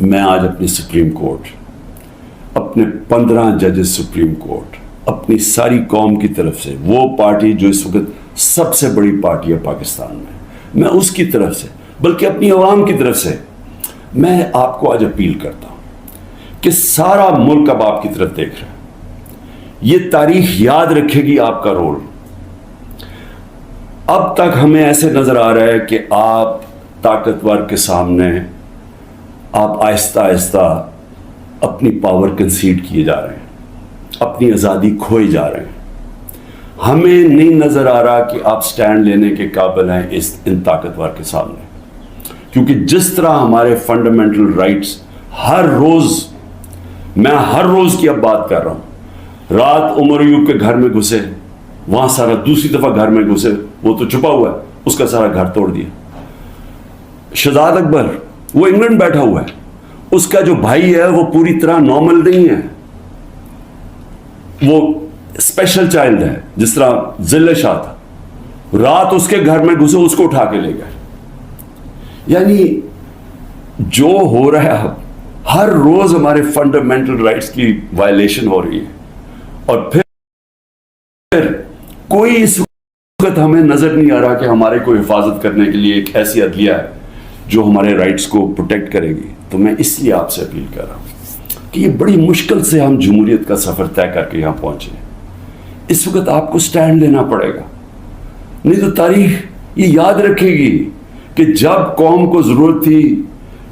میں آج اپنی سپریم کورٹ، اپنے 15 ججز سپریم کورٹ، اپنی ساری قوم کی طرف سے، وہ پارٹی جو اس وقت سب سے بڑی پارٹی ہے پاکستان میں اس کی طرف سے، بلکہ اپنی عوام کی طرف سے میں آپ کو آج اپیل کرتا ہوں کہ سارا ملک اب آپ کی طرف دیکھ رہا ہے. یہ تاریخ یاد رکھے گی آپ کا رول. اب تک ہمیں ایسے نظر آ رہا ہے کہ آپ طاقتور کے سامنے آپ آہستہ آہستہ اپنی پاور کنسیڈ کیے جا رہے ہیں، اپنی آزادی کھوئے جا رہے ہیں. ہمیں نہیں نظر آ رہا کہ آپ سٹینڈ لینے کے قابل ہیں ان طاقتور کے سامنے، کیونکہ جس طرح ہمارے فنڈامنٹل رائٹس ہر روز، میں ہر روز کی اب بات کر رہا ہوں، رات عمر ایوب کے گھر میں گھسے، وہاں سارا دوسری دفعہ گھر میں گھسے، وہ تو چھپا ہوا ہے، اس کا سارا گھر توڑ دیا. شہزاد اکبر وہ انگلینڈ بیٹھا ہوا ہے، اس کا جو بھائی ہے وہ پوری طرح نارمل نہیں ہے، وہ اسپیشل چائلڈ ہے، جس طرح ذل شاہ تھا. رات اس کے گھر میں گھسے، اس کو اٹھا کے لے گئے. یعنی جو ہو رہا ہے اب، ہر روز ہمارے فنڈامنٹل رائٹس کی وائلیشن ہو رہی ہے، اور پھر کوئی اس وقت ہمیں نظر نہیں آ رہا کہ ہمارے کو حفاظت کرنے کے لیے ایک ایسی عدلیہ ہے جو ہمارے رائٹس کو پروٹیکٹ کرے گی. تو میں اس لیے آپ سے اپیل کر رہا ہوں کہ یہ بڑی مشکل سے ہم جمہوریت کا سفر طے کر کے یہاں پہنچے. اس وقت آپ کو سٹینڈ لینا پڑے گا، نہیں تو تاریخ یہ یاد رکھے گی کہ جب قوم کو ضرورت تھی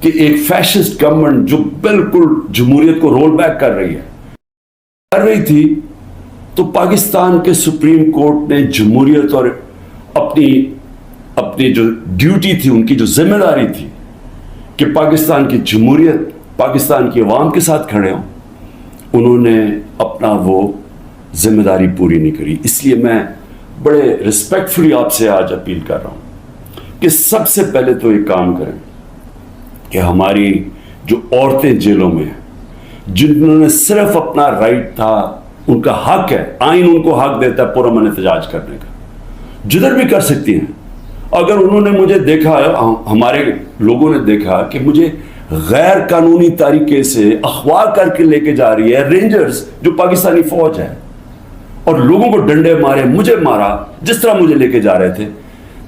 کہ ایک فیشسٹ گورنمنٹ جو بالکل جمہوریت کو رول بیک کر رہی تھی، تو پاکستان کے سپریم کورٹ نے جمہوریت اور اپنی جو ڈیوٹی تھی، ان کی جو ذمہ داری تھی کہ پاکستان کی جمہوریت پاکستان کی عوام کے ساتھ کھڑے ہوں، انہوں نے اپنا وہ ذمہ داری پوری نہیں کری. اس لیے میں بڑے ریسپیکٹفلی آپ سے آج اپیل کر رہا ہوں کہ سب سے پہلے تو ایک کام کریں کہ ہماری جو عورتیں جیلوں میں ہیں، جنہوں نے صرف اپنا رائٹ تھا، ان کا حق ہے، آئین ان کو حق دیتا ہے پرامن احتجاج کرنے کا، جدھر بھی کر سکتی ہیں. اگر انہوں نے مجھے دیکھا، ہمارے لوگوں نے دیکھا کہ مجھے غیر قانونی طریقے سے اغوا کر کے لے کے جا رہی ہے رینجرز جو پاکستانی فوج ہے، اور لوگوں کو ڈنڈے مارے، مجھے مارا، جس طرح مجھے لے کے جا رہے تھے،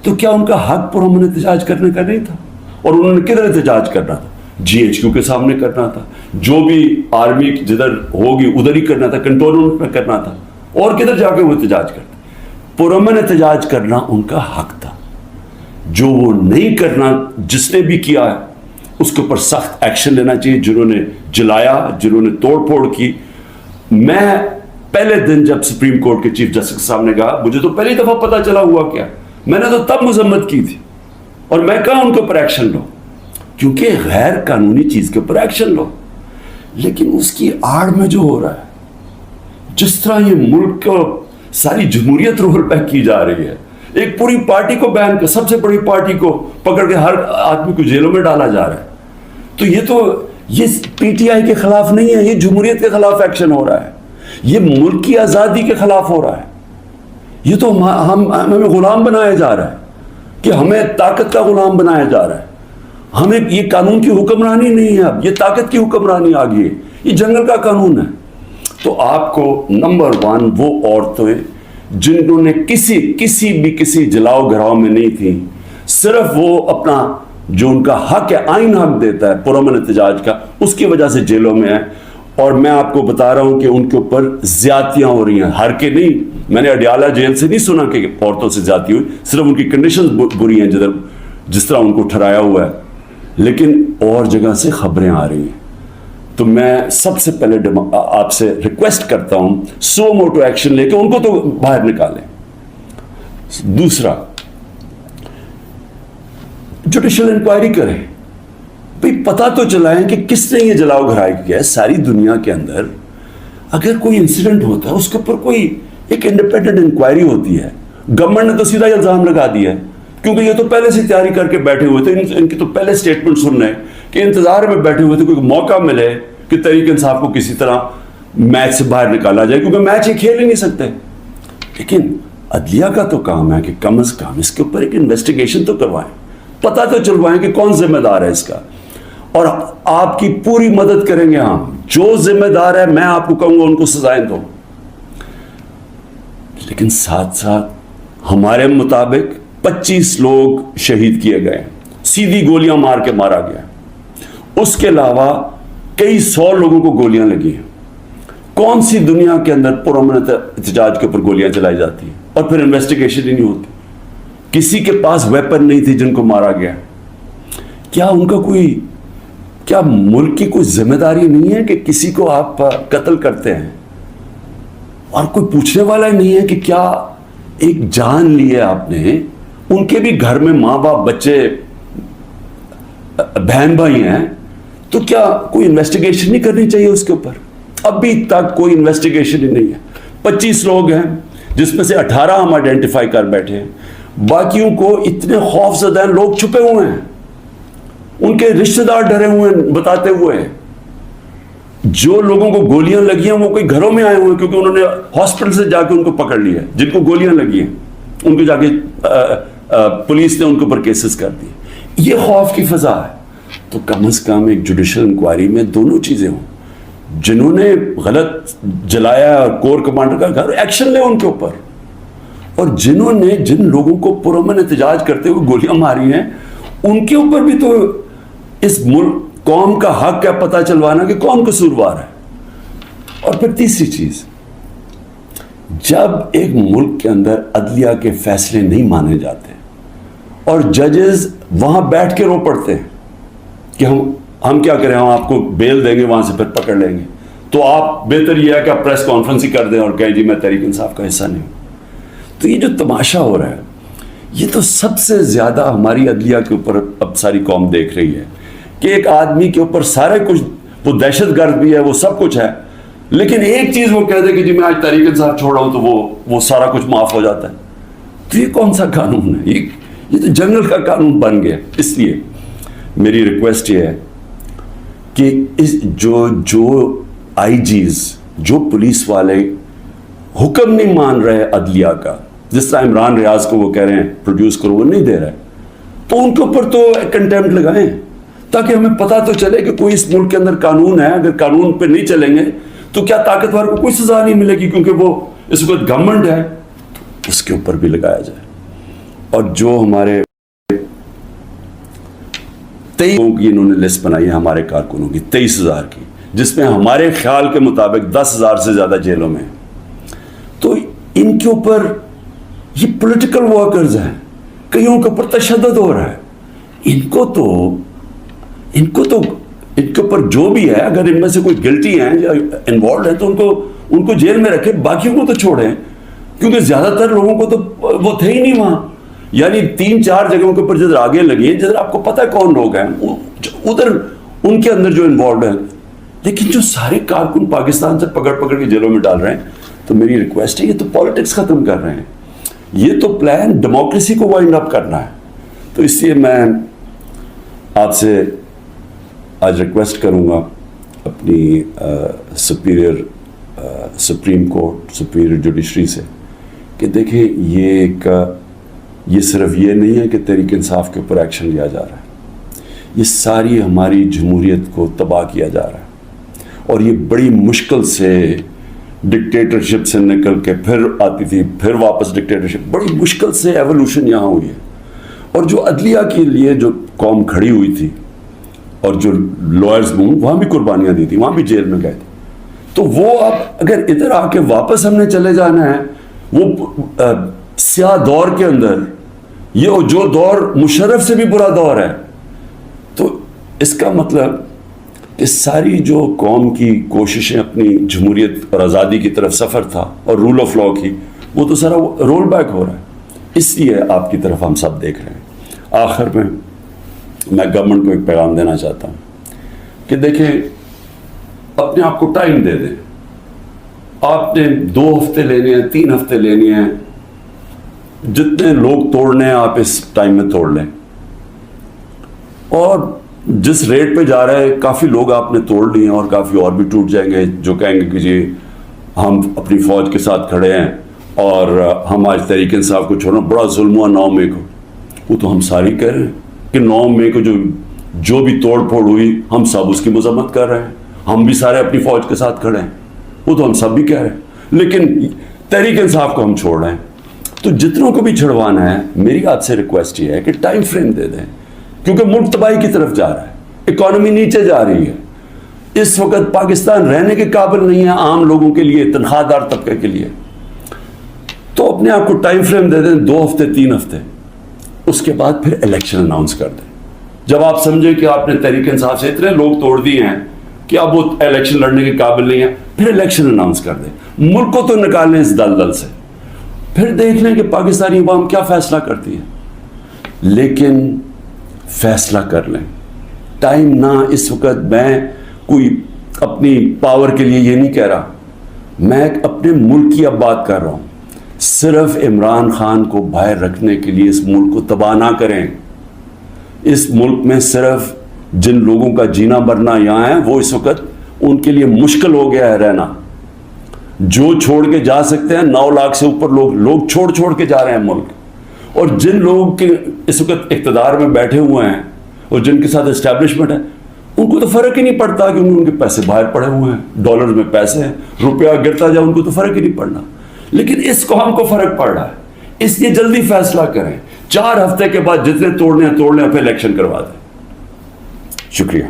تو کیا ان کا حق پرامن احتجاج کرنے کا نہیں تھا؟ اور انہوں نے کدھر احتجاج کرنا تھا؟ GHQ کے سامنے کرنا تھا، جو بھی آرمی جدھر ہوگی ادھر ہی کرنا تھا، کنٹرول روم میں کرنا تھا، اور کدھر جا کے وہ احتجاج کرتے؟ پرامن احتجاج کرنا ان کا حق تھا. جو وہ نہیں کرنا، جس نے بھی کیا ہے اس کے اوپر سخت ایکشن لینا چاہیے. جنہوں نے جلایا، جنہوں نے توڑ پھوڑ کی. میں پہلے دن جب سپریم کورٹ کے چیف جسٹس کے سامنے کہا، مجھے تو پہلی دفعہ پتہ چلا ہوا کیا، میں نے تو تب مذمت کی تھی، اور میں کہا ان کے اوپر ایکشن لو، کیونکہ غیر قانونی چیز کے اوپر ایکشن لو. لیکن اس کی آڑ میں جو ہو رہا ہے، جس طرح یہ ملک کو ساری جمہوریت رول بیک کی جا رہی ہے، ایک پوری پارٹی کو بین کر، سب سے بڑی پارٹی کو پکڑ کے ہر آدمی کو جیلوں میں ڈالا جا رہا ہے، تو یہ PTI کے خلاف نہیں ہے، یہ جمہوریت کے خلاف ایکشن ہو رہا ہے، یہ ملک کی آزادی کے خلاف ہو رہا ہے. یہ تو ہمیں غلام بنایا جا رہا ہے، کہ ہمیں طاقت کا غلام بنایا جا رہا ہے. ہمیں یہ قانون کی حکمرانی نہیں ہے، اب یہ طاقت کی حکمرانی آ گئی ہے، یہ جنگل کا قانون ہے. تو آپ کو نمبر 1 وہ عورتیں جنہوں نے کسی جلاؤ گھراؤ میں نہیں تھی، صرف وہ اپنا جو ان کا حق ہے، آئین حق دیتا ہے پرامن احتجاج کا، اس کی وجہ سے جیلوں میں ہیں. اور میں آپ کو بتا رہا ہوں کہ ان کے اوپر زیادتیاں ہو رہی ہیں، ہر کے نہیں. میں نے اڈیالہ جیل سے نہیں سنا کہ عورتوں سے زیادتی ہوئی، صرف ان کی کنڈیشنز بری ہیں جس طرح ان کو ٹھہرایا ہوا ہے، لیکن اور جگہ سے خبریں آ رہی ہیں. تو میں سب سے پہلے آپ سے ریکویسٹ کرتا ہوں، سو موٹو ایکشن لے کے ان کو تو باہر نکالیں. دوسرا، جوڈیشل انکوائری کریں، بھئی پتہ تو چلائیں کہ کس نے یہ جلاؤ گھرائی کیا ہے. ساری دنیا کے اندر اگر کوئی انسیڈنٹ ہوتا ہے، اس کے اوپر کوئی ایک انڈیپینڈنٹ انکوائری ہوتی ہے. گورنمنٹ نے تو سیدھا الزام لگا دیا ہے، کیونکہ یہ تو پہلے سے تیاری کر کے بیٹھے ہوئے تھے، ان کی تو پہلے سٹیٹمنٹ سننے کہ انتظار میں بیٹھے ہوئے تھے کوئی موقع ملے کہ تحریک انصاف کو کسی طرح میچ سے باہر نکالا جائے، کیونکہ میچ یہ کھیل ہی نہیں سکتے. لیکن عدلیہ کا تو کام ہے کہ کم از کم اس کے اوپر ایک انویسٹیگیشن تو کروائیں، پتہ تو چلوائیں کہ کون ذمہ دار ہے اس کا. اور آپ کی پوری مدد کریں گے ہم. جو ذمہ دار ہے میں آپ کو کہوں گا ان کو سزائیں دو. لیکن ساتھ ساتھ ہمارے مطابق 25 لوگ شہید کیے گئے, سیدھی گولیاں مار کے مارا گیا. اس کے علاوہ کئی 100 لوگوں کو گولیاں لگی ہیں. کون سی دنیا کے اندر پرامن احتجاج کے اوپر گولیاں چلائی جاتی ہیں اور پھر انویسٹیگیشن ہی نہیں ہوتی؟ کسی کے پاس ویپن نہیں تھی جن کو مارا گیا. کیا ان کا کیا ملک کی کوئی ذمہ داری نہیں ہے کہ کسی کو آپ قتل کرتے ہیں اور کوئی پوچھنے والا ہی نہیں ہے کہ کیا ایک جان لی ہے آپ نے؟ ان کے بھی گھر میں ماں باپ بچے بہن بھائی ہیں, تو کیا کوئی انویسٹیگیشن نہیں کرنی چاہیے اس کے اوپر؟ ابھی تک کوئی انویسٹیگیشن ہی نہیں ہے. 25 لوگ ہیں جس میں سے 18 ہم آئیڈینٹیفائی کر بیٹھے ہیں, باقیوں کو اتنے خوف زدہ ہیں, لوگ چھپے ہوئے ہیں, ان کے رشتہ دار ڈرے ہوئے ہیں بتاتے ہوئے. جو لوگوں کو گولیاں لگی ہیں وہ کوئی گھروں میں آئے ہوئے ہیں کیونکہ انہوں نے ہاسپٹل سے جا کے ان کو پکڑ لیا ہے. جن کو گولیاں لگی ہیں ان کو جا کے پولیس نے ان کے اوپر کیسز کر دیے. یہ خوف کی فضا ہے. تو کم از کم ایک جوڈیشل انکوائری میں دونوں چیزیں ہوں. جنہوں نے غلط جلایا کور کمانڈر کا گھر, ایکشن لے ان کے اوپر, اور جنہوں نے جن لوگوں کو پرامن احتجاج کرتے ہوئے گولیاں ماری ہیں ان کے اوپر بھی تو اس ملک قوم کا حق ہے پتہ چلوانا کہ کون قصوروار ہے. اور پھر تیسری چیز, جب ایک ملک کے اندر عدلیہ کے فیصلے نہیں مانے جاتے اور ججز وہاں بیٹھ کے رو پڑتے ہیں کہ ہم کیا کریں, ہم آپ کو بیل دیں گے وہاں سے پھر پکڑ لیں گے, تو آپ بہتر یہ ہے کہ آپ پریس کانفرنس ہی کر دیں اور کہیں جی میں تحریک انصاف کا حصہ نہیں ہوں. تو یہ جو تماشا ہو رہا ہے یہ تو سب سے زیادہ ہماری عدلیہ کے اوپر اب ساری قوم دیکھ رہی ہے کہ ایک آدمی کے اوپر سارے کچھ, وہ دہشت گرد بھی ہے, وہ سب کچھ ہے, لیکن ایک چیز وہ کہہ دے کہ جی میں آج تحریک انصاف چھوڑ رہا ہوں تو وہ سارا کچھ معاف ہو جاتا ہے. تو یہ کون سا قانون ہے؟ یہ تو جنگل کا قانون بن گیا. اس لیے میری ریکویسٹ یہ ہے کہ جو آئی جیز, جو پولیس والے حکم نہیں مان رہے عدلیہ کا, جس طرح عمران ریاض کو وہ کہہ رہے ہیں پروڈیوس کرو, وہ نہیں دے رہے, تو ان کے اوپر تو کنٹیمپٹ لگائیں تاکہ ہمیں پتہ تو چلے کہ کوئی اس ملک کے اندر قانون ہے. اگر قانون پہ نہیں چلیں گے تو کیا طاقتور کو کوئی سزا نہیں ملے گی کیونکہ وہ اس وقت گورنمنٹ ہے, تو اس کے اوپر بھی لگایا جائے. اور جو ہمارے 23 کی انہوں نے لسٹ بنائی ہے ہمارے کارکنوں کی 23,000 کی, جس میں ہمارے خیال کے مطابق 10,000 سے زیادہ جیلوں میں, تو ان کے اوپر یہ پولیٹیکل ورکرز ہیں, کئیوں کے اوپر تشدد ہو رہا ہے. ان کے اوپر جو بھی ہے, اگر ان میں سے کوئی گلٹی ہیں یا انوالوڈ ہیں تو ان کو جیل میں رکھیں, باقیوں کو تو چھوڑیں, کیونکہ زیادہ تر لوگوں کو تو وہ تھے ہی نہیں وہاں. یعنی 3-4 جگہوں کے اوپر جدھر آگے لگی ہیں, جدھر آپ کو پتہ ہے کون لوگ ہیں, ادھر ان کے اندر جو انوالوڈ ہیں, لیکن جو سارے کارکن پاکستان سے پکڑ کے جیلوں میں ڈال رہے ہیں. تو میری ریکویسٹ ہے, یہ تو پالیٹکس ختم کر رہے ہیں, یہ تو پلان ڈیموکریسی کو وائنڈ اپ کرنا ہے. تو اس لیے میں آپ سے آج ریکویسٹ کروں گا اپنی سپریم کورٹ, سپیریئر جوڈیشری سے کہ دیکھیں یہ صرف یہ نہیں ہے کہ تحریک انصاف کے اوپر ایکشن لیا جا رہا ہے, یہ ساری ہماری جمہوریت کو تباہ کیا جا رہا ہے. اور یہ بڑی مشکل سے ڈکٹیٹرشپ سے نکل کے پھر آتی تھی, پھر واپس ڈکٹیٹرشپ, بڑی مشکل سے ایولیوشن یہاں ہوئی ہے. اور جو عدلیہ کے لیے جو قوم کھڑی ہوئی تھی اور جو لائرز وہاں بھی قربانیاں دی تھی, وہاں بھی جیل میں گئے تھے, تو وہ اب اگر ادھر آ کے واپس ہم نے چلے جانا ہے وہ سیاہ دور کے اندر, یہ جو دور مشرف سے بھی برا دور ہے, تو اس کا مطلب کہ ساری جو قوم کی کوششیں اپنی جمہوریت اور آزادی کی طرف سفر تھا اور رول آف لا کی, وہ تو سارا رول بیک ہو رہا ہے. اس لیے آپ کی طرف ہم سب دیکھ رہے ہیں. آخر میں گورنمنٹ کو ایک پیغام دینا چاہتا ہوں کہ دیکھیں, اپنے آپ کو ٹائم دے دیں. آپ نے 2 ہفتے لینے ہیں, 3 ہفتے لینے ہیں, جتنے لوگ توڑنے ہیں آپ اس ٹائم میں توڑ لیں. اور جس ریٹ پہ جا رہے ہیں کافی لوگ آپ نے توڑ لیے ہیں اور کافی اور بھی ٹوٹ جائیں گے جو کہیں گے کہ جی ہم اپنی فوج کے ساتھ کھڑے ہیں اور ہم آج تحریک انصاف کو چھوڑنا, بڑا ظلم ہوا 9 مئی کو. وہ تو ہم ساری کہہ رہے ہیں کہ 9 مئی کو جو جو بھی توڑ پھوڑ ہوئی ہم سب اس کی مذمت کر رہے ہیں, ہم بھی سارے اپنی فوج کے ساتھ کھڑے ہیں, وہ تو ہم سب بھی کہہ رہے ہیں, لیکن تحریک انصاف کو ہم چھوڑ رہے ہیں. تو جتنوں کو بھی چھڑوانا ہے, میری آپ سے ریکویسٹ یہ ہے کہ ٹائم فریم دے دیں, کیونکہ ملک تباہی کی طرف جا رہا ہے, اکانومی نیچے جا رہی ہے. اس وقت پاکستان رہنے کے قابل نہیں ہے عام لوگوں کے لیے, تنخواہ دار طبقے کے لیے. تو اپنے آپ کو ٹائم فریم دے دیں, 2 ہفتے 3 ہفتے, اس کے بعد پھر الیکشن اناؤنس کر دیں. جب آپ سمجھیں کہ آپ نے تحریک انصاف سے اتنے لوگ توڑ دیے ہیں کہ اب وہ الیکشن لڑنے کے قابل نہیں ہے, پھر الیکشن اناؤنس کر دیں. ملک کو تو نکالیں اس دلدل سے, پھر دیکھ لیں کہ پاکستانی عوام کیا فیصلہ کرتی ہے. لیکن فیصلہ کر لیں, ٹائم نہ اس وقت. میں کوئی اپنی پاور کے لیے یہ نہیں کہہ رہا, میں اپنے ملک کی اب بات کر رہا ہوں. صرف عمران خان کو باہر رکھنے کے لیے اس ملک کو تباہ نہ کریں. اس ملک میں صرف جن لوگوں کا جینا مرنا یہاں ہے, وہ اس وقت ان کے لیے مشکل ہو گیا ہے رہنا. جو چھوڑ کے جا سکتے ہیں, 9 لاکھ سے اوپر لوگ چھوڑ کے جا رہے ہیں ملک. اور جن لوگوں کے اس وقت اقتدار میں بیٹھے ہوئے ہیں اور جن کے ساتھ اسٹیبلشمنٹ ہے, ان کو تو فرق ہی نہیں پڑتا کہ ان کے پیسے باہر پڑے ہوئے ہیں, ڈالر میں پیسے ہیں, روپیہ گرتا جائے ان کو تو فرق ہی نہیں پڑنا. لیکن اس قوم کو فرق پڑ رہا ہے, اس لیے جلدی فیصلہ کریں. 4 ہفتے کے بعد جتنے توڑنے ہیں توڑ لیں, پھر الیکشن کروا دیں. شکریہ.